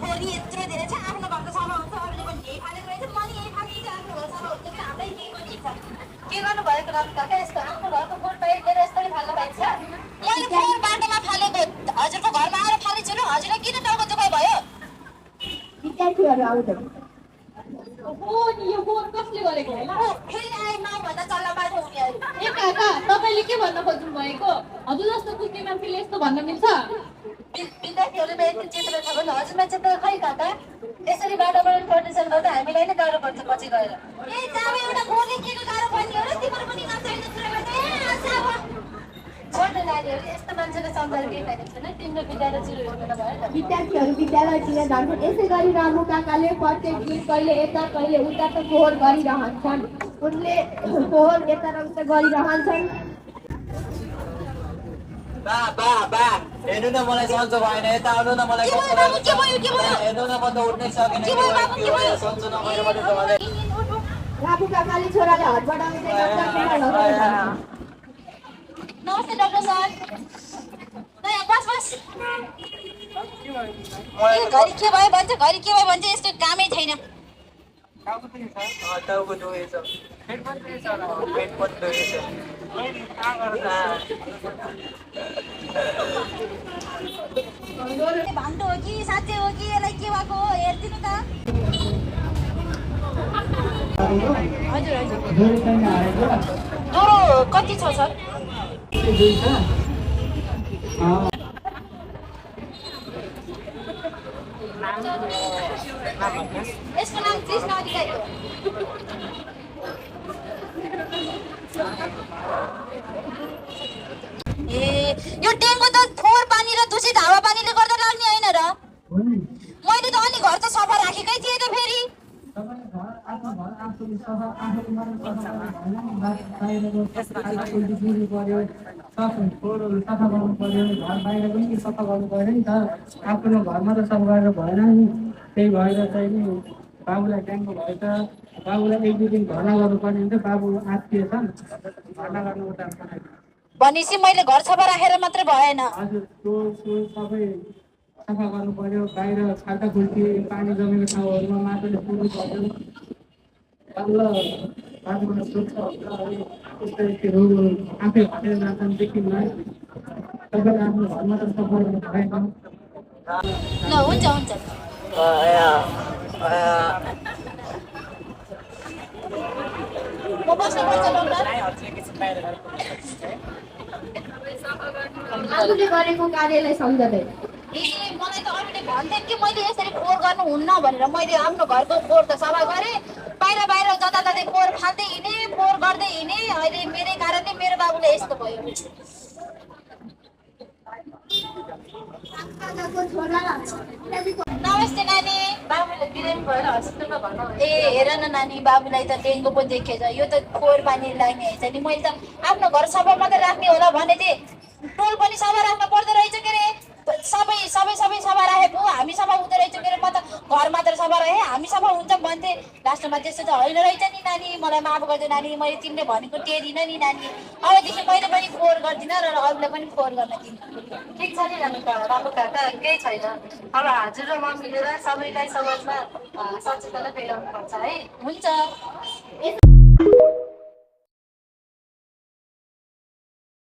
फोहोरी यत्रो धेरै छ आफ्नो घरको सफा हुन्छ अरूले पनि यही फालेको रहेछ पनि यही फालिन्छ आफ्नो घर सफा हुन्छ कि हामीलाई केही पनि इच्छा के गर्नु भएको राम काका यस्तो आफ्नो घरको फोहोर बाहिर लिएर यसरी फाल्न पाइन्छ मैले फोहोर बाटोमा फालेको हजुरको घरमा आएर फालिन्छु र हजुरलाई किन टाउको दुखाइ भयो विद्यार्थीहरू आउँछन् यो फोन कसले गरेको होला फेरि आए नभन्दा चल्ला बाटो उनीहरू ए काका तपाईँले के भन्न खोज्नु भएको हजुर जस्तो कुद्ने मान्छेले यस्तो भन्न मिल्छ विद्यार्थीहरूले यति चित्र छ भने हजुरमा चाहिँ त खै काका यसरी बाटोबाट प्रदूषण गर्दा हामीलाई नै गाह्रो पर्छ पछि गएर ए जामे एउटा फोहोरले के गाह्रो पर्ने हो र तिम्रो पनि नचाहिने कुरा गर्दै छोड्नु नानीहरू यस्तो मान्छेको सम्झाएर केही फाइदा छैन तिम्रो विद्यालय सुरु हुनु भयो त विद्यार्थीहरू विद्यालयतिर जान्छन्। यसै गरी रामु काकाले प्रत्येक दिन कहिले यता कहिले उता त फोहोर गरिरहन्छन्। उनले फोहोर यता र उता गरिरहन्छन्। हेर्नु न मलाई सन्चो भएन यता आउनु न मलाई हेर्नु न म त उठ्नै सकिनँ सन्चो नभएर रामु काकाले छोराले हात बढाउँदै नमस्ते डाक्टर सर बस बस घरि के भयो भन्छ घरि के भयो भन्छ यस्तो कामै छैन टाउको दुखेछ पेट पनि दुखेछ भान्तो हो कि साँच्चै हो कि यसलाई के भएको हो हेरिदिनु त हजुर हजुर ज्वरो कति छ सर यसको नाम कृष्ण अधिकारी हो ए यो डेङ्गु त फोहोर पानी र दूषित हावापानीले गर्दा लाग्ने होइन र मैले त अनि घर त सफा राखेकै थिएँ त फेरि सफा गर्नु पर्यो घर बाहिर पनि सफा गर्नु पर्यो नि त आफ्नो घरमा त सफा गरेर भएन नि त्यही भएर चाहिँ नि बाबुलाई डेङ्गु भएछ बाबुलाई एक दुई दिन भर्ना गर्नुपर्ने हुन्छ बाबु आत्तिएछन् भर्ना गर्नुपर्छ भनेपछि मैले घर सफा राखेर मात्रै भएन हजुर त्यो सबै सफा गर्नु पर्यो बाहिर छाता खुल्टी पानी जमेको ठाउँहरूमा माटोले पुर्नु पर्यो बल्ल बाटोबाट स्वच्छ हुन्छ रोगहरू आफै हटेर जान्छन् देखिन्न तपाईँले आफ्नो घरमा त सफा गर्नु भएन ल हुन्छ हुन्छ म बस्नुपर्छ डक्टर आफूले गरेको कार्यलाई सम्झँदै ए मलाई त अरूले भन्थे कि मैले यसरी फोहोर गर्नु हुन्न भनेर मैले आफ्नो घरको फोहोर त सफा गरेँ बाहिर बाहिर जताततै फोहोर फाल्दै हिँडेँ फोहोर गर्दै हिँडेँ अहिले मेरै कारणले मेरो बाबुले यस्तो भयो नमस्ते नानी बाबुले बिरामी भएर हस्पिटलमा भन्नु ए हेर न नानी बाबुलाई त डेङ्गु पो देखेछ यो त फोहोर पानी लाग्ने हैछ नि मैले त आफ्नो घर सफा मात्रै राख्ने होला भने थिएँ टोल पनि सफा राख्न पर्दो रहेछ के अरे सबै सफा राखेको हामी सफा हुँदो रहेछ के अरे म त घर मात्र सफा राखेँ हामी सफा हुन्छ भन्थे लास्टमा त्यस्तो त होइन रहेछ नि नानी मलाई माफ गरिदियो नानी मैले तिमीले भनेको टेरिनँ नि नानी अबदेखि मैले पनि फोहोर गर्दिनँ र अरूलाई पनि फोहोर गर्न दिन्छु ठिक छ नि राम्रो काका केही छैन अब हजुर र म मिलेर सबैलाई समाजमा सचेतना फैलाउनु पर्छ है हुन्छ